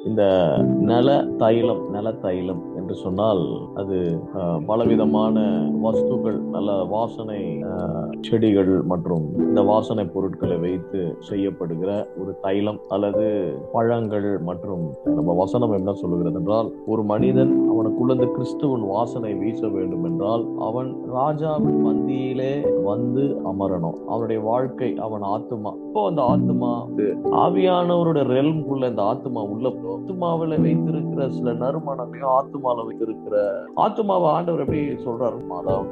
இந்த நில தைலம் என்று சொன்னால் அது பலவிதமான வஸ்துக்கள், நல்ல வாசனை செடிகள் மற்றும் இந்த வாசனை பொருட்களை வைத்து செய்யப்படுகிற ஒரு தைலம் அல்லது பழங்கள். மற்றும் நம்ம வசனம் என்ன சொல்லுகிறது என்றால், ஒரு மனிதன் அவனுக்குள்ள கிறிஸ்துவின் வாசனை வீச வேண்டும் என்றால் அவன் ராஜாவின் பந்தியிலே வந்து அமரணும். அவனுடைய வாழ்க்கை, அவன் ஆத்துமா. இப்போ அந்த ஆத்துமா ஆவியானவருடைய ரெல்ம்குள்ள இந்த ஆத்துமா உள்ள ஆத்துமாவில வைத்திருக்கிற சில நறுமணங்களையும் ஆத்துமாவில வைத்திருக்கிற ஆத்துமாவை ஆண்டவர் எப்படி சொல்றாரு?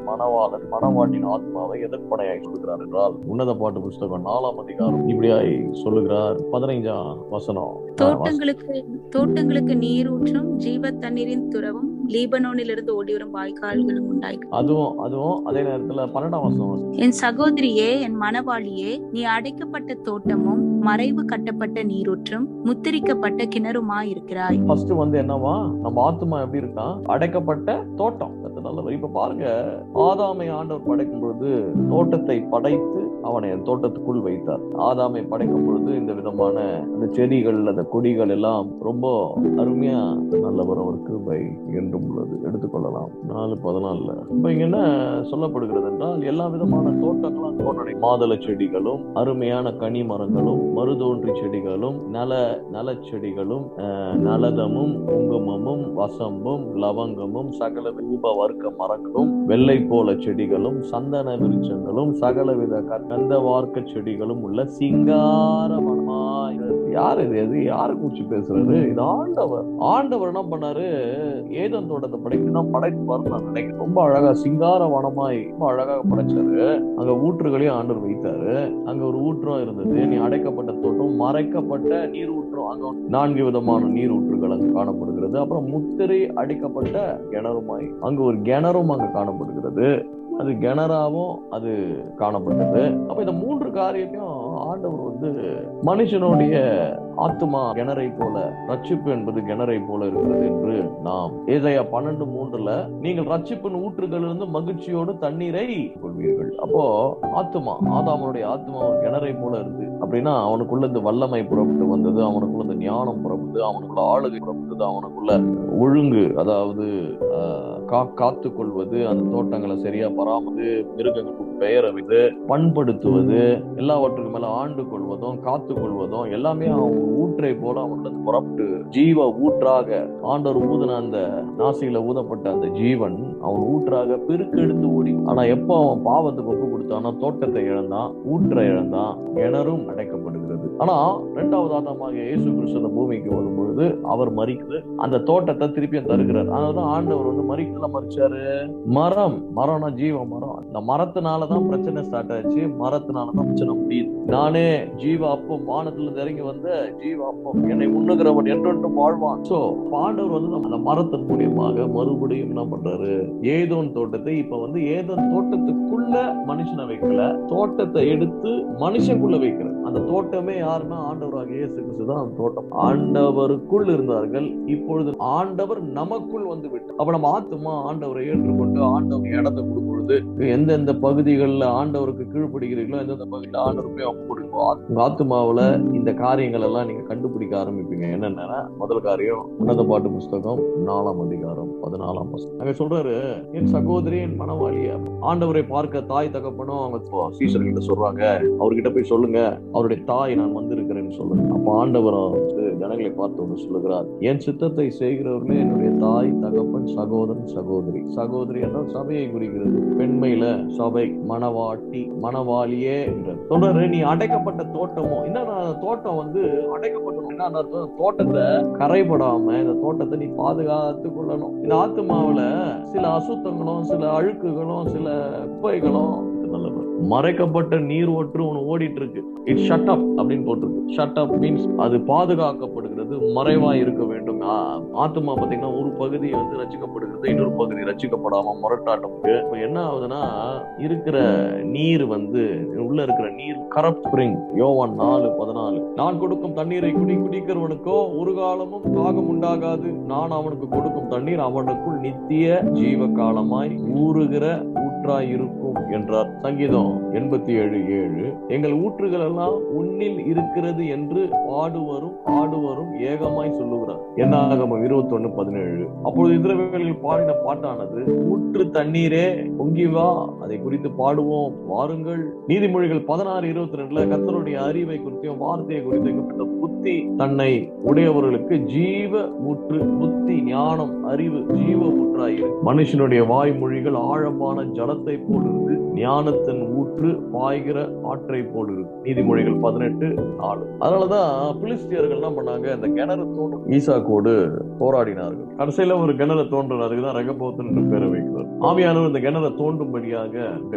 மணவாளன் மணவாட்டின் ஆத்மாவை எதற்பனையாய் சொல்லுகிறார் என்றால், உன்னத பாட்டு புஸ்தகம் 4ஆம் அதிகாரம் இப்படியாய் சொல்லுகிறார். 15ஆம் வசனம். தோட்டங்களுக்கு நீரூற்றும் ஜீவ தண்ணீரின் துறவும் லீபனோனிலிருந்து ஓடி வரும் வாய்க்கால்களும் உண்டாயிற்று. அதுவும் அதே நேரத்துல 12ஆம் வசனம். என் சகோதரியே, என் மணவாளியே, நீ அடைக்கப்பட்ட தோட்டமும் மறைவு கட்டப்பட்ட நீரூற்றும் முத்திரிக்கப்பட்ட கிணறுமாய் இருக்கிறாய். ஃபர்ஸ்ட் என்னவா, நம்ம ஆத்துமா எப்படி இருக்கா? அடைக்கப்பட்ட தோட்டம். இப்ப பாருங்க, ஆதாமை ஆண்டவர் படைக்கும் பொழுது தோட்டத்தை படைத்து அவனை தோட்டத்துக்குள் வைத்தார். ஆதாமை படைக்கும் பொழுது இந்த விதமான அந்த செடிகள், அந்த கொடிகள் எல்லாம் ரொம்ப அருமையா நல்லவர் அவர் கிருபை என்றும் உள்ளது எடுத்துக்கொள்ளலாம். 4:14 இப்ப இங்க என்ன சொல்லப்படுகிறது என்றால், எல்லா விதமான தோட்டங்களும் தோன்றடை, மாதுளை செடிகளும் அருமையான கனி மரங்களும் மருதோன்றி செடிகளும் நல செடிகளும் நலதமும் குங்குமமும் வசம்பும் லவங்கமும் சகல ரூப வர்க்க மரங்களும் வெள்ளை போல செடிகளும் சந்தன விருட்சங்களும் சகலவித கந்த வார்க்க செடிகளும் உள்ள சிங்கார வனமாய். யாரு இது? யாரு குறிச்சு பேசுறாரு? இது ஆண்டவர் என்ன பண்ணாரு? ஏதேன் தோட்டத்தை படைத்து பாருங்க. நினைக்கிறேன் ரொம்ப அழகா சிங்கார வனமாய் ரொம்ப அழகாக படைச்சாரு. அங்க ஊற்றுகளையும் ஆண்டவர் வைத்தாரு. அங்க ஒரு ஊற்றும் இருந்தது. நீ அடைக்கப்பட்ட தோட்டம், மறைக்கப்பட்ட நீர் ஊற்றும். அங்க 4 விதமான நீர் ஊற்றுகள் அங்கு காணப்படுகிறது. அப்புறம் முத்திரை அடிக்கப்பட்ட கிணறுமாய் அங்க ஒரு கிணறும் அங்க காணப்படுகிறது. அது கிணறாவும் அது காணப்பட்டது. அப்ப இந்த 3 காரியத்தையும் ஆண்டவர் மனுஷனுடைய ஆத்துமா கிணறை போல, ரட்சிப்பு என்பது கிணறை போல இருக்கிறது என்று நாம் ஏசாயா 12:3 நீங்கள் ரட்சிப்பின் ஊற்றுகளிலிருந்து மகிழ்ச்சியோடு தண்ணீரை கொள்வீர்கள். அப்போ ஆத்துமா, ஆதாமனுடைய ஆத்துமா ஒரு கிணறை போல இருந்து அப்படின்னா, அவனுக்குள்ள இந்த வல்லமை புறப்பட்டு வந்தது, அவனுக்குள்ள இந்த ஞானம் புறப்பட்டு, அவனுக்குள்ள ஆளுகை புறப்பட்டது, அவனுக்குள்ள ஒழுங்கு, அதாவது காத்து கொள்வது, அந்த தோட்டங்களை சரியா பராமரித்து மிருகங்களுக்கு பெயரை வைத்து பண்படுத்துவது, எல்லாவற்றுக்கு மேல ஆண்டு கொள்வதும் காத்து கொள்வதும் எல்லாமே அவன் ஊற்றை போல அவனுக்கு புறப்பட்டு ஜீவ ஊற்றாக ஆண்டவர் ஊதுன அந்த நாசியில ஊதப்பட்ட அந்த ஜீவன் அவன் ஊற்றாக பெருக்கெடுத்து ஓடி. ஆனா எப்ப அவன் பாவத்துக்கு ஒப்பு கொடுத்தானோ தோட்டத்தை இழந்தான், ஊற்றை இழந்தான், கிணறும் அடைக்கப்படுகிறது. ஆனா 2வது ஆதாமாக இயேசு கிறிஸ்து பூமிக்கு வரும் பொழுது அவர் மரிக்குது, அந்த தோட்டத்தை திருப்பியும் தருகிறார். அதனாலதான் ஆண்டவர் மரிச்சாரு. மரம்னா ஜீவ மரம். அந்த மரத்தினாலதான் பிரச்சனை ஸ்டார்ட் ஆச்சு. மரத்தினாலதான் பிரச்சனை முடியுது. நானே ஜீவ அப்பம், வானத்துல இறங்கி வந்த ஜீவ அப்பம், என்னை உண்ணுகிறவன் என்றென்றும் வாழ்வான். சோ ஆண்டவர் அந்த மரத்தின் மூலியமாக மறுபடியும் என்ன பண்றாரு? ஏதோன் தோட்டத்தை இப்ப ஏதோன் தோட்டத்துக்குள்ள மனுஷனை வைக்கல, தோட்டத்தை எடுத்து மனுஷனுக்குள்ள வைக்கிறார். அந்த தோட்டமே யாருன்னா ஆண்டவராக இயேசு கிறிஸ்து தான் அந்த தோட்டம். ஆண்டவருக்குள் இருந்தார்கள், இப்பொழுது ஆண்டவர் நமக்குள் வந்து விட்டார். அப்ப நம்ம ஆத்துமா ஆண்டவரை ஏற்றுக்கொண்டு ஆண்டவர் இடத்தை கொடுக்கும் பொழுது எந்தெந்த பகுதிகளில் ஆண்டவருக்கு கீழ்ப்படுகிறீர்களோ, எந்தெந்த பகுதியில் ஆண்டவருமே ஒப்பு கொடுக்கும், உங்க ஆத்துமாவுல இந்த காரியங்கள் எல்லாம் நீங்க கண்டுபிடிக்க ஆரம்பிப்பீங்க. என்னன்னா, முதல் காரியம் உன்னத பாட்டு புஸ்தகம் 4ஆம் அதிகாரம் 14ஆம் வசனம். அங்க சொல்றாரு, என் சகோதரி, என் மணவாளிய. ஆண்டவரை பார்க்க தாய் தகப்பனும் அவங்க சீஷர்கிட்ட சொல்றாங்க, அவர்கிட்ட போய் சொல்லுங்க, அவருடைய தாய் நான் வந்திருக்கிறேன்னு சொல்லுங்க. அப்ப ஆண்டவர் ஜனங்களை பார்த்து ஒன்று சொல்லுகிறார், என் சித்தத்தை செய்கிறவர்களே என்னுடைய தாய் தகப்பன் சகோதரன் சகோதரி. சகோதரி என்றால் சபையை குறிக்கிறது. பெண்மையில சபை, மணவாட்டி, மணவாளியே என்று சொல்றாரு. நீ அடைக்கப்பட்ட தோட்டமோ, என்னன்னா தோட்டம் அடைக்கப்பட்டணும். என்ன தோட்டத்தை கரைபடாம இந்த தோட்டத்தை நீ பாதுகாத்து கொள்ளணும். இந்த ஆத்துமாவுல சில அசுத்தங்களும் சில அழுக்குகளும் சில குப்பைகளும் மறைக்கப்பட்ட நீர் ஓற்று ஒன்று ஓடிட்டு இருக்கு. இட் ஷட் அப் அப்படின்னு போட்டிருக்கு. ஷட் அப் மீன்ஸ் அது பாதுகாக்கப்படுகிறது, மறைவா இருக்க வேண்டும். ஆத்துமா பாத்தீங்கன்னா ஒரு பகுதி ரசிக்கப்படுகிறது, இன்னொரு பகுதி ரசிக்கப்படாம முரட்டாட்டம். இப்ப என்ன ஆகுதுன்னா, இருக்கிற நீர் உள்ள இருக்கிற நீர் கரப்ட் ஸ்பிரிங். யோவான் 4:14 நான் கொடுக்கும் தண்ணீரை குடிக்கிறவனுக்கோ ஒரு காலமும் தாகம் உண்டாகாது, நான் அவனுக்கு கொடுக்கும் தண்ணீர் அவனுக்குள் நித்திய ஜீவ காலமாய் ஊறுகிற ஊற்றாய் இருக்கும் என்றார். சங்கீதம் 87:7 எங்கள் ஊற்றுகள் எல்லாம் உன்னில் இருக்கிறது என்று பாடுவரும் ஆடுவரும் ஏகமாய் சொல்லுகிறார். என்னாகமம் 21:17 அப்பொழுது இஸ்ரவேலர்கள் பாடின பாட்டானது ஊற்று தண்ணீரே பொங்கி வா, அதை குறித்து பாடுவோம் வாருங்கள். நீதிமொழிகள் 16:22 கர்த்தருடைய அறிவை குறித்தும் வார்த்தையை குறித்து புத்தி தன்னை உடையவர்களுக்கு ஜீவ ஊற்று, புத்தி ஞானம் அறிவு ஜீவ ஊற்றாயிரு. மனுஷனுடைய வாய்மொழிகள் ஆழமான ஜலத்தை போல் இருக்கு, ஞானத்தின் ஊற்று பாய்கிற ஆற்றை போல் இருக்கு. நீதிமொழிகள் 18:4. அதனாலதான் பிலிஸ்தியர்கள் என்ன பண்ணாங்க, இந்த கிணறு தோண்டும் ஈசாக்கோடு போராடினார்கள். கடைசியில ஒரு கிணறு தோன்றினாருக்கு தான் ரெகபோத் என்று பேரை வைக்கிறார். ஆவியானவர் இந்த கிணறை தோண்டும்படியாக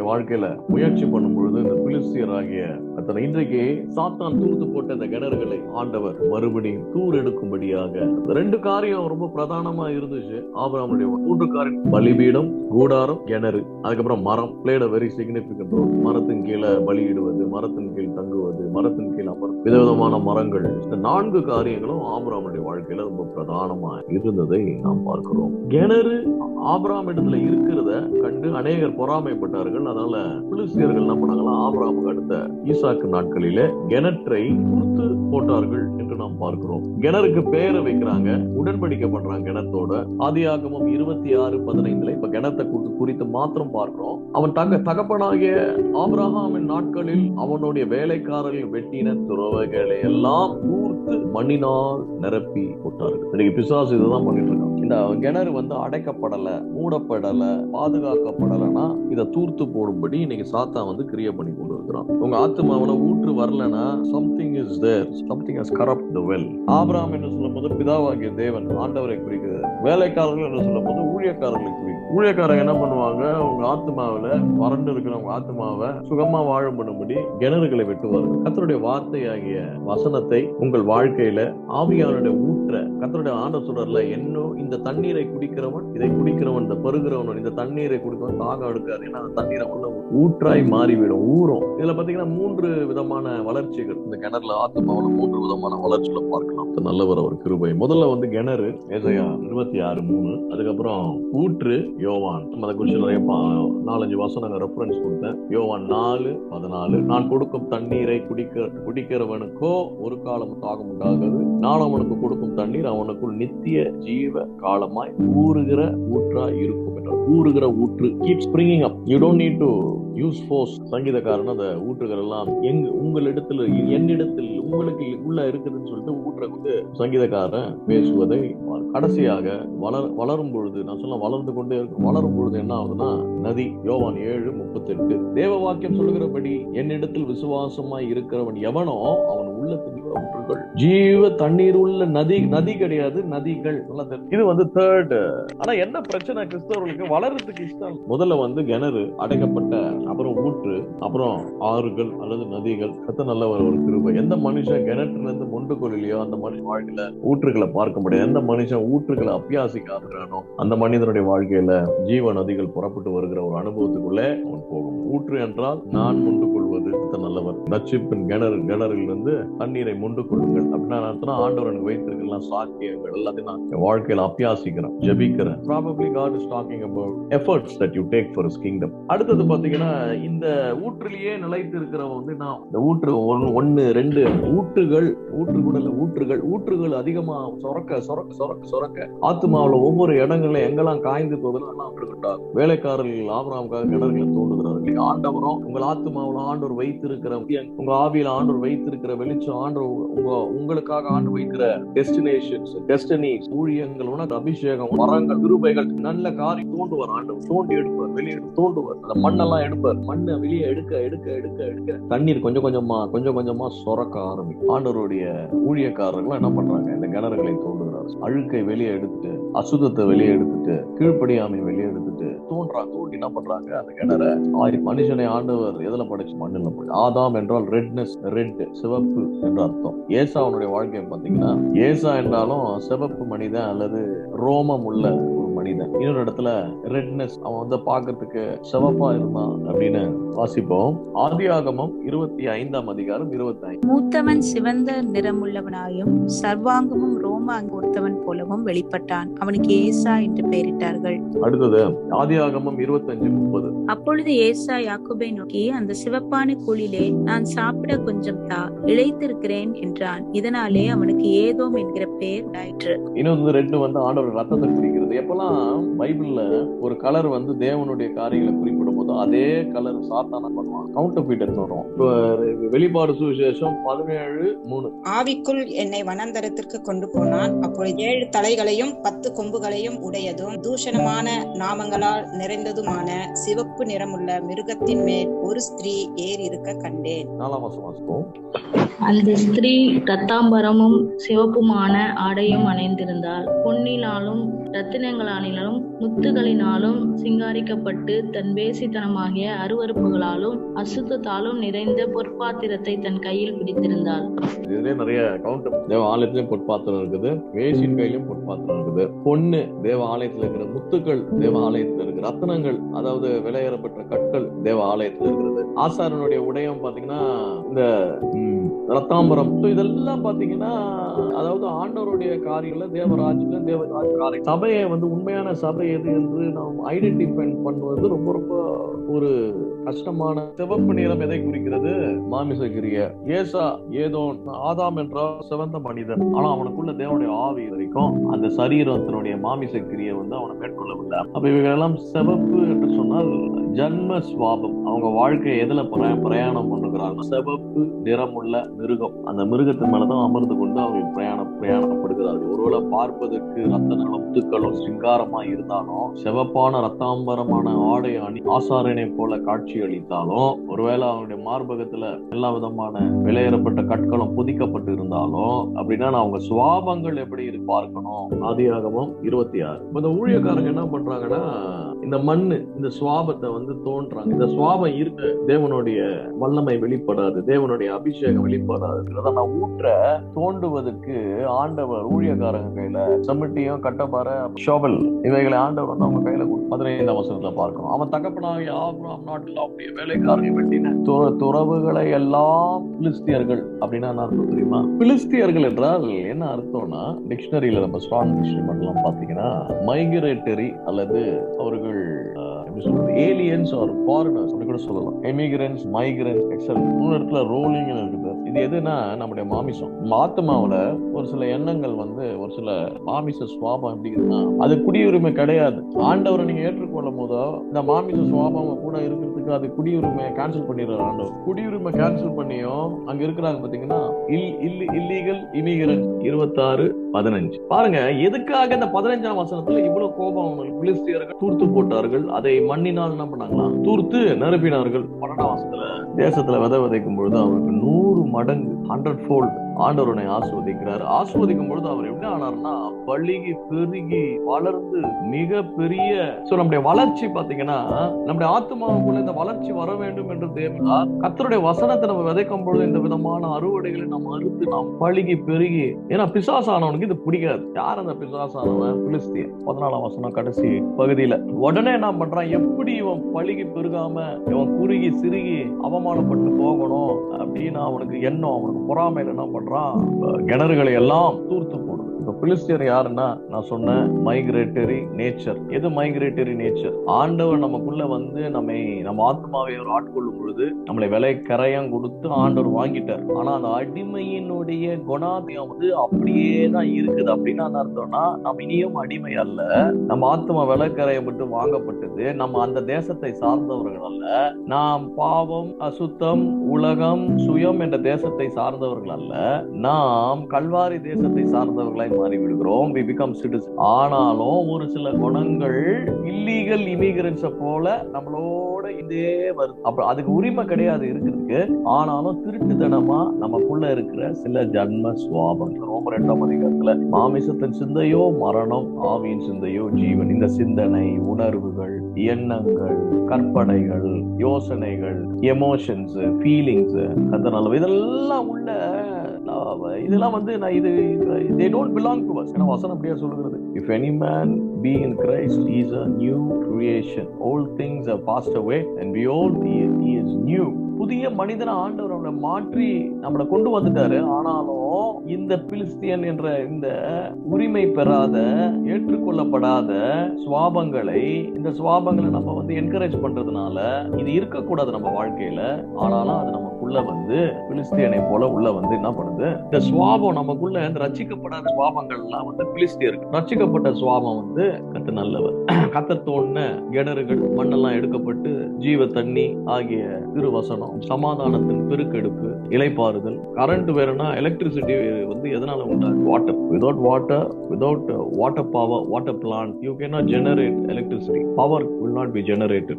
வாழ்க்கையில முயற்சி பண்ணும் பொழுது இந்த பிலிஸ்தியர் ஆகிய அத்தனை இன்றைக்கு சாத்தான் தூர்த்து போட்ட இந்த கிணறுகளை ஆண்டவர் மறுபடியும் தூர் எடுக்கும்படியாக ரெண்டு காரியம் ரொம்ப பிரதானமா இருந்துச்சு. ஆபிரகாமுடைய மூன்று காரியம்: பலிபீடம், கூடாரம், கிணறு, அதுக்கப்புறம் மரம். Played very significant role. மரத்தின் கீழே பலியிடுவது, மரத்தின் கீழ் தங்குவது, மரத்தின் கீழ் அமர்ந்து விதவிதமான மரங்கள். இந்த 4 காரியங்களும் ஆபிரகாமுடைய வாழ்க்கையில ரொம்ப பிரதானமா இருந்ததை நாம் பார்க்கிறோம். கிணறு ஆபிரகாம் இடத்துல இருக்கிறத கண்டு அநேகர் பொறாமைப்பட்டார்கள். அதனால பிலிஸ்தியர்கள் என்ன பண்ணாங்களா, ஆபிரகாமுக்கு அடுத்த ஈசாக்கு நாட்களிலே கிணற்றை தூர்த்து போட்டார்கள் என்று நாம் பார்க்கிறோம். கிணறுக்கு பெயரை வைக்கிறாங்க, உடன்படிக்கை பண்றாங்க கிணத்தோட. ஆதியாகமம் 26:15 இப்ப கிணத்தை குறித்து மாத்திரம் பார்க்கிறோம். அவன் தகப்பனாகிய ஆபிரகாமின் நாட்களில் அவனுடைய வேலைக்காரர்கள் வெட்டின துறவைகளை எல்லாம் தூர்த்து மண்ணினால் நிரப்பி போட்டார்கள். இன்னைக்கு பிசாசு இதுதான் பண்ணிட்டு இருக்கான். இந்த கிணறு அடைக்கப்படல, மூடப்படல, பாதுகாக்கப்படலன்னா இதை தூர்த்து போடும்படி இன்னைக்கு சாத்தான் கிரியை பண்ணி கொண்டு இருக்கிறான். உங்க ஆத்துமாவுல ஊற்று வரலன்னா something is there, something has corrupt the well. Abraham என்று சொல்லும் போது பிதாவாகிய தேவன் ஆண்டவரை குறிக்கிறது. வேலைக்காரர்கள் என்று சொல்லும் போது ஊழியக்காரர்களை குறிக்கிறது. ஊழியக்காரங்க என்ன பண்ணுவாங்க, உங்க ஆத்துமாவில வறண்டு இருக்கிற உங்க ஆத்துமாவை சுகமா வாழும் பண்ணும்படி கிணறுகளை வெட்டுவார்கள். கர்த்தருடைய வார்த்தையாகிய வசனத்தை உங்கள் வாழ்க்கையில ஆவியானுடைய ஊற்ற கர்த்தருடைய ஆண்டவர் சொல்றல, என்னோ இந்த தண்ணீரை குடிக்கிறவன், இதை குடிக்கிறவன், இந்த பருகிறவன் இந்த தண்ணீரை குடிக்கிறவன் தாகம் எடுக்காது. ஏன்னா அந்த தண்ணீரை ஊற்றாய் மாறிவிடும், ஊறும். இதுல பாத்தீங்கன்னா 3 விதமான வளர்ச்சிகள் இந்த கிணறுல ஆத்துமாவில 3 விதமான வளர்ச்சிகளை பார்க்கலாம். நல்லவர் அவர் கிருபை. முதல்ல கிணறு ஏசாயா 26:3, அதுக்கப்புறம் ஊற்று யோவான். அதை குறிச்சு நிறைய 4-5 வசனங்கள் ரெஃபரன்ஸ் கொடுத்தேன். யோவான் 4:14 நான் கொடுக்கும் தண்ணீரை குடிக்கிறவனுக்கோ ஒரு காலம் தாகம் உண்டாகுது, நான் அவனுக்கு கொடுக்கும் தண்ணீர் அவனுக்குள் நித்திய ஜீவ காலமாய் ஊறுகிற ஊற்றா இருக்கும் என்றார். ஊறுகிற ஊற்று keep springing up. You don't need to use force. சங்கீதக்காரன் அந்த ஊற்றுகள் எல்லாம் உங்களிடத்தில் என்னிடத்தில் உங்களுக்கு உள்ள இருக்குதுன்னு சொல்லிட்டு ஊற்றை கொண்டு சங்கீதக்காரன் பேசுவதை கடைசியாக வளரும் பொழுது, நான் சொல்ல வளர்ந்து கொண்டே இருக்கும், வளரும் பொழுது என்ன ஆகுதுன்னா நதி. யோவான் 7:38 தேவ வாக்கியம் சொல்லுகிறபடி என்னிடத்தில் விசுவாசமாய் இருக்கிறவன் எவனோ அவன் உள்ளத்தில் ஊற்றுகள் ஜீவ தண்ணீர் உள்ள நதி கிடையாது, நதிகள். இது தேர்ட். ஆனா என்ன பிரச்சனை, கிறிஸ்தவர்களுக்கு வளர்றதுக்கு இஷ்டம். முதல்ல கிணறு அடைக்கப்பட்ட, அப்புறம் ஊற்று, அப்புறம் ஆறுகள் அல்லது நதிகள். நல்ல ஒரு கிருபை. எந்த மனுஷன் கிணற்றுல இருந்து மொண்டு கொள்ளையோ அந்த மனுஷன் வாழ்க்கையில ஊற்றுகளை பார்க்க முடியாது. எந்த மனுஷன் ஊற்றுகளை அபியாசிக்காதோ அந்த மனிதனுடைய வாழ்க்கையில ஜீவ நதிகள் புறப்பட்டு வருகிற ஒரு அனுபவத்துக்குள்ளே அவன் போகும். ஊற்று என்றால் நான் மொண்டு கொள்வது. நல்லவர் ரட்சிப்பின் கிணறிலிருந்து தண்ணீரை மொண்டு கொள்ளுங்கள் அப்படின்னா ஆண்டவர் எனக்கு வைத்திருக்கலாம் சாக்கியங்கள் எல்லாத்தையும் நான் வாழ்க்கையில அபியாசிக்கிறேன், ஜெபிக்கிறேன். Probably God is talking about efforts that you take for his kingdom. அடுத்தது பாத்தீங்கன்னா இந்த ஊற்றிலேயே நிலைத்து இருக்கிறவன் நான் இந்த ஊற்று 1, 2 ஊற்றுகள் அதிகமா சொரக்க ஆத்துமாவுல ஒவ்வொரு இடங்கள்ல எங்கெல்லாம் காய்ந்து போதெல்லாம் அப்படிப்பட்டார். வேலைக்காரர்கள் ஆபிரகாமுக்காக கிணறுகளை தோண்டுகிறார்கள். ஆண்டவரும் உங்கள் ஆத்துமாவுல ஆண்டவர் வைத்திருக்கிற, உங்க ஆவியில ஆண்டவர் வைத்திருக்கிற வெளிச்சம், ஆண்டவர் உங்களுக்காக ஆண்டு வைக்கிற டெஸ்டினேஷன்ஸ், ஊழியங்கள், உனக்கு அபிஷேகம், வரங்கள், கிருபைகள், நல்ல காரியம் தோண்டுவார். ஆண்டவர் தோண்டி எடுப்பார், வெளியே தோண்டுவார். அந்த மண்ணெல்லாம் எடுப்பார். மண்ணை வெளியே எடுக்க தண்ணீர் கொஞ்சம் கொஞ்சமா சொரக்க ஆரம்பிக்கும். ஆண்டவருடைய ஊழியக்காரர்கள் என்ன பண்றாங்க, இந்த கிணறுகளை தோண்டுகிறார். அழுக்கை வெளியே எடுத்துட்டு, அசுத்தத்தை வெளியே எடுத்துட்டு, கீழ்ப்படியாமை வெளியே எடுத்துட்டு தோண்டி என்ன பண்றாங்க, அந்த கிணறை மனுஷனை ஆண்டவர் எதுல படைச்சு, மண்ணில் படைச்சு. ஆதாம் என்றால் ரெட்னஸ், ரெட் சிவப்பு என்று அர்த்தம். ஏசாவுடைய வாழ்க்கை பாத்தீங்கன்னா, ஏசா என்றாலும் சிவப்பு மனிதன் அல்லது ரோமம் உள்ள ஒரு மனிதன். இன்னொரு இடத்துல ரெட்னஸ், அவன் பாக்கிறதுக்கு சிவப்பா இருந்தான் அப்படின்னு வாசிப்போம். ஆதியாகமம் 25:25 மூத்தவன் சிவந்த நிறமுள்ளவனாயும் சர்வாங்கமும் ரோம அங்கு ஒருத்தவன் போலவும் வெளிப்பட்டான். அவனுக்கு ஏசா என்று பெயரிட்டார்கள். அடுத்தது ஆதியாகமம் 25:30. அப்பொழுது ஏசா யாக்கோபை நோக்கி, அந்த சிவப்பான கூழிலே நான் சாப்பிட கொஞ்சம் தா, இளைத்திருக்கிறேன் என்றான். இதனாலே அவனுக்கு ஏதோம் என்கிற பெயர் உண்டாயிற்று. இன்னொரு ரெண்டு ஆண்டவர் ரத்தத்தை குறிக்கிறது. எப்பெல்லாம் பைபிள்ல ஒரு கலர் தேவனுடைய காரியங்களை குறிப்பிடும் போது அதே கலர் சாத்தான பண்ணுவான், கவுண்டர்ஃபீட் வரும். வெளிப்பாடு சுவிசேஷம் 17:3. ஆவிக்குள் என்னை வனாந்தரத்திற்கு கொண்டு போனான். அப்பொழுது 7 தலைகளையும் 10 கொம்புகளையும் உடையதும் தூஷணமான நாமங்களால் நிறைந்ததுமான சிவப்பு நிறமுள்ள மிருகத்தின் மேல் ஒரு ஸ்திரீ ஏறி இருக்க கண்டேன். 4ஆம் வசனம். அந்த ஸ்திரீ ரத்தாம்பரமும் சிவப்புமான ஆடையும் அணிந்திருந்தாள். பொன்னினாலும் ரத்தினங்களாலும் முத்துகளினாலும் சிங்காரிக்கப்பட்டு தன் பேசித்தனமாகிய அருவருப்புகளாலும் அசுத்தத்தாலும் நிறைந்த பொற்பாத்திரத்தை தன் கையில் பிடித்திருந்தாள். இதுல நிறைய கவுண்டர். தேவ ஆலயத்திலும் பொற்பாத்திரம் இருக்குது, வேசின் கையிலும் பொற்பாத்திரம் இருக்குது. பொண்ணு தேவ ஆலயத்துல இருக்கிற, முத்துக்கள் தேவ ஆலயத்துல இருக்கு, ரத்தினங்கள் அதாவது விலையேறப்பட்ட கற்கள் தேவ ஆலயத்துல இருக்கிறது. ஆசாரனுடைய உடையம் பாத்தீங்கன்னா இந்த ரத்தாம்பரம். இதெல்லாம் பாத்தீங்கன்னா அதாவது ஆண்டவருடைய காரியங்கள தேவராஜ்யம் தேவராஜ் காரியம். சபையை உண்மையான சபை எது என்று நாம் ஐடென்டிஃபை பண்ணுவது ரொம்ப ரொம்ப ஒரு கஷ்டமான. சிவப்பு நிறம் எதை குறிக்கிறது? மாமிச கிரிய. ஏசா ஏதோ ஆதாம் என்றால் சிவந்த மனிதன், ஆனா அவனுக்குள்ள தேவனுடைய ஆவி வரைக்கும் அந்த சரீரத்தினுடைய மாமிச கிரியை அவனை மேற்கொள்ளவில்லை. அப்ப இவைகளெல்லாம் சிவப்பு என்று சொன்னால் ஜன்ம சுவாபம். அவங்க வாழ்க்கையை எதுல பிரயாணம் பண்ணுகிறாங்க? சிவப்பு நிறமுள்ள மிருகம். அந்த மிருகத்தின் மேலதான் அமர்ந்து கொண்டு அவங்க பிரயாணப்படுகிறார்கள். ஒருவேளை பார்ப்பதற்கு ரத்தனங்களும் முத்துக்களும் சிங்காரமா இருந்தாலும், சிவப்பான ரத்தாம்பரமான ஆடை அணி ஆசாரனை போல காட்சி அளித்தாலும், ஒருவேளை அவனுடைய மார்பகத்துல எல்லா விதமான விலையேறப்பட்ட கற்களும் புதிக்கப்பட்டு இருந்தாலும், அப்படின்னா அவங்க சுவாபங்கள் எப்படி பார்க்கணும்? ஆதியாகமம் 26. இந்த ஊழியக்காரங்க என்ன பண்றாங்கன்னா, இந்த மண்ணு இந்த சுவாபத்தை தோன்றாங்க. இந்த சுவாபம் இருக்கு, தேவனுடைய வல்லமை வெளிப்படாது, தேவனுடைய அபிஷேகம் வெளிப்படாது. நான் ஊற்ற தோண்டுவதற்கு ஆண்டவர் ஊழியக்காரங்க கையில செம்மட்டியும் கட்டப்பார ஷோவல் இவைகளை ஆண்டவர் அவங்க கையில 15ஆம் வசனத்துல பார்க்கணும். அவன் தகப்பனாகிய ஆபிரகாம் நாட்டில் அப்படியே வேலைக்காரங்க வெட்டின துறவுகளை எல்லாம் பிலிஸ்தியர்கள். அப்படின்னா என்ன அர்த்தம் தெரியுமா? பிலிஸ்தியர்கள் என்றால் என்ன அர்த்தம்னா, டிக்ஷனரியில நம்ம ஸ்ட்ராங் டிக்ஷனரி பாத்தீங்கன்னா மைக்ரேட்டரி அல்லது அவர்கள் ஏலியன்ஸ் ஆர் ஃபாரினர்ஸ் அப்படி கூட சொல்லலாம். எமிகிரன்ஸ், மைக்ரன்ஸ், எக்ஸல். 3 இடத்துல ரோலிங் இருக்குது. இது எதுனா நம்முடைய மாமிசம். ஆத்மாவுல ஒரு சில எண்ணங்கள் ஒரு சில மாமிச சுவாபம் எப்படி இருக்குன்னா, அது குடியுரிமை கிடையாது. ஆண்டவரை நீங்க ஏற்றுக்கொள்ளும் போதோ இந்த மாமிச சுவாபம் கூட இருக்கிறதுக்கு அது குடியுரிமையை கேன்சல் பண்ணிடுறாரு ஆண்டவர். குடியுரிமை கேன்சல் பண்ணியும் அங்க இருக்கிறாங்க பாத்தீங்கன்னா இல்லீகல் இமிகிரன்ஸ். 26:15 பாருங்க. எதுக்காக இந்த 15ஆம் வசனத்துல இவ்வளவு கோபம்? அவங்களுக்கு பிலிஸ்தியர்கள் தூர்த்து போட்டார்கள், அதை மண்ணினால் என்ன பண்ணாங்களா? தூர்த்து நிரப்பினார்கள். 12ஆம் வசனத்துல தேசத்துல விதைக்கும் பொழுது அவருக்கு 100 மடங்கு 100-fold ஆண்டவரை ஆஸ்வதிக்கிறார். ஆஸ்வதிக்கும் பொழுது அவர் எப்படி ஆனார்னா, பழுகி பெருகி வளர்ந்து மிக பெரிய நம்முடைய வளர்ச்சி பாத்தீங்கன்னா, நம்முடைய ஆத்மாவுக்குள்ள இந்த வளர்ச்சி வர வேண்டும் என்று தேவனா கர்த்தருடைய வசனத்தை நம்ம விதைக்கும் பொழுது இந்த விதமான அறுவடைகளை நம்ம அறுத்து நாம் பழுகி பெருகி. ஏன்னா பிசாசானவனுக்கு இது பிடிக்காது. யார் அந்த பிசாசானவன்? பிலிஸ்தியன். 14ஆம் வசனம் கடைசி பகுதியில உடனே என்ன பண்றான்? எப்படி இவன் பழுகி பெருகாம இவன் குறுகி சிறுகி அவமானப்பட்டு போகணும் அப்படின்னு அவனுக்கு எண்ணம், அவனுக்கு பொறாமையில என்ன பண்றான்? கிணறுகளை எல்லாம் தூர்த்து போடுது. இப்ப பிலிஸ்தியர் யாருன்னா, நான் சொன்ன மைக்ரேட்டரி நேச்சர். எது மைக்ரேட்டரி நேச்சர்? ஆண்டவர் நமக்குள்ள நம்ம ஆத்மாவை ஒரு ஆட்கொள்ளும் பொழுது நம்மளை விலை கரையம் கொடுத்து ஆண்டவர் வாங்கிட்டார். ஆனா அந்த அடிமையினுடைய குணாதியம் அப்படியே தான் இருக்குது. அப்படின்னா அர்த்தம்னா, நம்ம இனியும் அடிமை அல்ல. நம்ம ஆத்மா விலை கரையப்பட்டு வாங்கப்பட்டது. நம்ம அந்த தேசத்தை சார்ந்தவர்கள் அல்ல. நாம் பாவம், அசுத்தம், உலகம், சுயம் என்ற தேசத்தை சார்ந்தவர்கள் அல்ல. நாம் கல்வாரி தேசத்தை சார்ந்தவர்களாய் மாறிவிடுகிறோம். we become citizens. ஆனாலும் ஒரு சில குணங்கள் இல்லீகல் இமிகிரன்ஸ போல நம்மளோட இதே வருது. அப்ப அதுக்கு உரிமை கிடையாது இருக்கிறதுக்கு. ஆனாலும் திருட்டுத்தனமா நமக்குள்ள இருக்கிற சில ஜன்ம சுவாபம். ரோமர் 2ஆம் அதிகாரத்துல மாமிசத்தின் சிந்தையோ மரணம், ஆவியின் சிந்தையோ ஜீவன். இந்த சிந்தனை, உணர்வுகள், எண்ணங்கள், கற்பனைகள், யோசனைகள், எமோஷன்ஸ், ஃபீலிங்ஸ், அதனால இதெல்லாம் உள்ள இதெல்லாம் they don't belong to us. ஏன்னா வசனம் அப்படியே சொல்லுகிறது, if any man be in Christ, he is a new creation. All things have passed away and behold, he is new. புதிய மனிதனை ஆண்டவர் நம்மளை மாற்றி நம்மளை கொண்டு வந்துட்டாரு. ஆனாலும் இந்த பிலிஸ்தியன் என்ற இந்த உரிமை பெறாத ஏற்றுக்கொள்ளப்படாத சுவாபங்களை, இந்த சுவாபங்களை நம்ம என்கரேஜ் பண்றதுனால இது இருக்கக்கூடாது நம்ம வாழ்க்கையில. ஆனாலும் அது நமக்குள்ள பிலிஸ்தியனை போல உள்ள என்ன பண்ணுது, இந்த சுவாபம் நமக்குள்ள இந்த ரட்சிக்கப்படாத சுவாபங்கள் எல்லாம் பிலிஸ்தியர். ரட்சிக்கப்பட்ட சுவாபம் கத்து நல்லவர். கத்த தோண்ட கிணறுகள் மண்ணெல்லாம் எடுக்கப்பட்டு ஜீவ தண்ணி ஆகிய திருவசனம், சமாதானத்தின் பெருக்கெடுப்பு, இலைப்பாறுதல். கரண்ட் வேணும்னா எலக்ட்ரிசிட்டி எதனால உண்டாது? Water. Without water, without water power, water plant, you cannot generate electricity. Power will not be generated.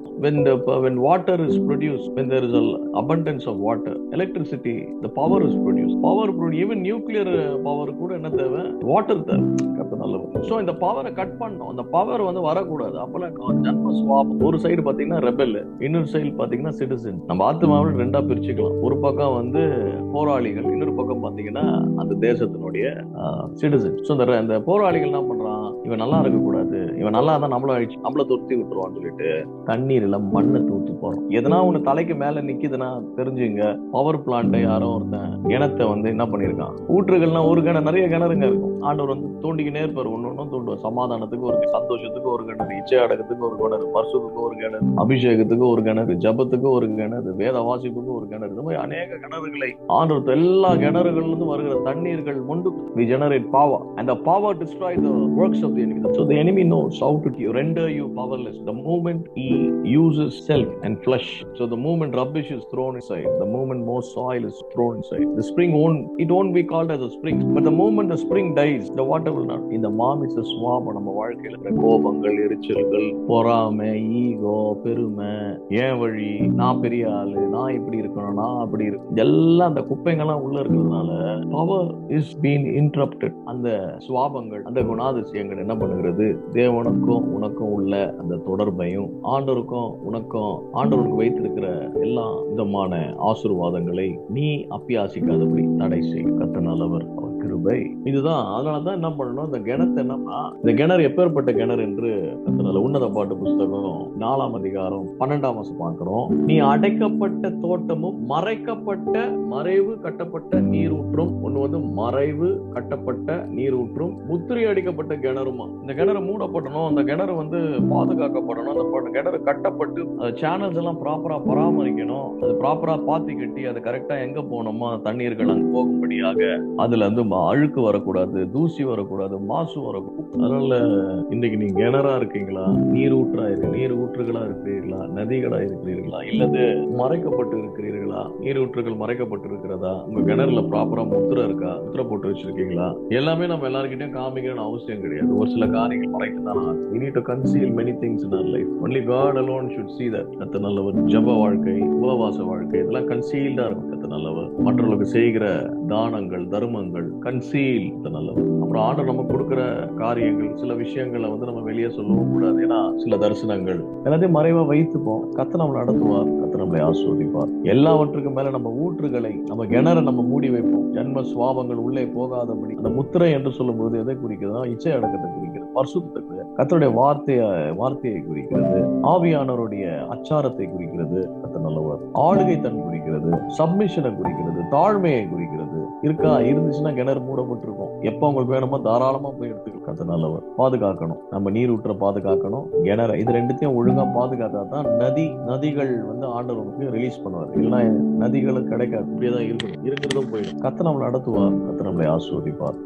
When water is produced, when there is an abundance of water, electricity, the power is produced. Even nuclear power கூட என்ன தேவை? Water தேவை. So இந்த பவரை cut பண்ணோம். அந்த power வரக்கூடாது. அப்பெல்லாம் ஜன்ம சுவாபம். ஒரு சைடு பாத்தீங்கன்னா ரெபெல், இன்னொரு சைடு பாத்தீங்கன்னா சிட்டிசன். நம்ம ஆத்மாவை ரெண்டா பிரிச்சுக்கலாம். ஒரு பக்கம் போராளிகள், இன்னொரு பக்கம் பாத்தீங்கன்னா அந்த தேசத்தினுடைய சிட்டிசன். சோ இந்த போராளிகள் என்ன பண்றான், இவன் நல்லா இருக்க கூடாது, இவன் நல்லா இருந்தா நம்மள துரத்தி விட்டுருவான்னு சொல்லிட்டு தண்ணீர்ல மண்ணை தூத்து போறோம். எதனா ஒண்ணு தலைக்கு மேல நிக்குதுன்னா தெரிஞ்சுங்க, பவர் பிளான்ட் யாரோ ஒருத்தன் கிணத்தை என்ன பண்ணிருக்கான். ஊற்றுகள்னா ஒரு கிணறு, நிறைய கிணறுங்க இருக்கும். ஆண்டவர் தோண்டிக்கினே இருப்பார். ஒன்னொன்னும் தோண்டுவார். சமாதானத்துக்கு ஒரு, சந்தோஷத்துக்கு ஒரு கிணறு, இச்சை அடக்கத்துக்கு ஒரு கிணறு, பரிசுத்துக்கு ஒரு கிணறு, அபிஷேகத்துக்கு ஒரு கிணறு, ஜபத்துக்கு ஒரு கிணறு, வேத வாசிப்புக்கு ஒரு கிணறு. இந்த மாதிரி அநேக கிணறுகளை ஆண்டவர் எல்லா கிணறுகள்ல இருந்து வருகிற தண்ணீர்கள் கொண்டு we generate power, and the power destroy the works of the enemy. So the enemy knows how to render you powerless the moment he uses self and flesh. So the moment rubbish is thrown inside, the moment more soil is thrown inside, the spring won't be called as a spring, but the moment the spring dies, the water will not. இந்த மாமிச சுவாபம் நம்ம வாழ்க்கையில கோபங்கள், எரிச்சல்கள், பொறாமை, ego, பெருமை, ஏன் வழி, நான் பெரிய ஆளு, நான் இப்படி இருக்கணும், நான் அப்படி இருக்கு, எல்லாம் அந்த குப்பைங்கெல்லாம் உள்ள இருக்கிறதுனால பவர் இஸ் பீன் இன்டரப்டட். அந்த சுவாபங்கள், அந்த குணாதிசயங்கள் என்ன பண்ணுகிறது, தேவனுக்கும் உனக்கும் உள்ள அந்த தொடர்பையும், ஆண்டவருக்கும் உனக்கும் ஆண்டவருக்கு வைத்திருக்கிற எல்லா விதமான ஆசீர்வாதங்களை நீ அப்பியாசிக்காதபடி தடை செய். கர்த்தர் நல்லவர், அவர் கிருபை. இதுதான். அதனாலதான் என்ன பண்ணணும், இந்த கிணத்தை என்னன்னா, இந்த கிணறு எப்பேற்பட்ட கிணறு என்று உன்னத பாட்டு புஸ்தகம் 4ஆம் அதிகாரம் 12ஆம் வசனம் பார்க்கிறோம். நீ அடைக்கப்பட்ட தோட்டமும் மறைக்கப்பட்ட மறைவு கட்டப்பட்ட நீரூற்றும். ஒண்ணு மறைவு கட்டப்பட்ட நீரூற்றும், முத்திரை அடிக்கப்பட்ட கிணறுமா. இந்த கிணறு மூடப்படணும், அந்த கிணறு பாதுகாக்கப்படணும், அந்த கிணறு கட்டப்பட்டு சேனல்ஸ் எல்லாம் ப்ராப்பரா பராமரிக்கணும், அது ப்ராப்பரா பாத்தி கட்டி அது கரெக்டா எங்க போனோமோ தண்ணீர்கள் அங்க போகும்படியாக அதுல அழுக்கு வரக்கூடாது, தூசி வரக்கூடாது, மாசு வரக்கூடாது. அதனால இன்னைக்கு நீங்க கிணறா இருக்கீங்களா, நீர் ஊற்றுகளா இருக்கிறீர்களா, நதிகளா இருக்கிறீர்களா, இல்லது மறைக்கப்பட்டு இருக்கிறீர்களா, நீர் ஊற்றுகள் மறைக்கப்பட்டு இருக்கிறதா, உங்க கிணறுல ப்ராப்பரா முத்திரை இருக்கா, முத்திரை போட்டு வச்சிருக்கீங்களா? எல்லாமே நம்ம எல்லாருக்கிட்டையும் காமிக்கணும்னு அவசியம் கிடையாது. ஒரு சில காரியங்கள் மறைக்கத்தான் ஆகும். We need to conceal many things in our life. Only God alone should see that. கர்த்தர் நல்லவர். ஜெப வாழ்க்கை, உபவாச வாழ்க்கை, இதெல்லாம் கன்சீல்டா இருக்கும். கர்த்தர் நல்லவர். மற்றவர்களுக்கு செய்கிற தானங்கள், தர்மங்கள் கன்சீல். நல்லவர். அப்புறம் ஆண்டவர் நமக்கு கொடுக்கிற காரியங்கள், சில விஷயங்களை நம்ம வெளியே சொல்லவும் கூடாது. ஏன்னா சில தரிசனங்கள் எல்லாத்தையும் மறைவா வைத்துப்போம். கர்த்தர் நம்மளை நடத்துவார், கர்த்தர் நம்மளை ஆசீர்வதிப்பார். எல்லாவற்றுக்கும் மேல நம்ம ஊற்றுகளை, நம்ம கிணற நம்ம மூடி வைப்போம். ஜன்ம சுவாபங்கள் உள்ளே போகாதபடி. அந்த முத்திரை என்று சொல்லும் போது எதை குறிக்கிறதா? இச்சை அடக்கத்தை குறிக்கிறது, பரிசுத்தத்தை குறிக்கிறது, கர்த்தருடைய வார்த்தையை குறிக்கிறது, ஆவியானவருடைய அச்சாரத்தை குறிக்கிறது. கர்த்தர் நல்லவர். ஆளுகை தன் குறிக்கிறது, சப்மிஷனை குறிக்கிறது, தாழ்மையை குறிக்கிறது. இருந்துச்சுன்னா கிணறு மூடப்பட்டிருக்கும். எப்ப உங்களுக்கு வேணுமோ தாராளமா போய் எடுத்துக்கலாம். கர்த்தர் நல்லவர். பாதுகாக்கணும், நம்ம நீர் ஊற்ற பாதுகாக்கணும், கிணற. இது ரெண்டுத்தையும் ஒழுங்கா பாதுகாத்தா தான் நதிகள் ஆண்டவருக்கு ரிலீஸ் பண்ணுவார். இல்லைன்னா நதிகளுக்கு கிடைக்காது. இப்படியேதான் இருக்கணும், இருக்கிறதும் போயிடும். கர்த்தர் நம்மளை நடத்துவார், கர்த்தர் நம்மளை ஆசீர்வதிப்பார்.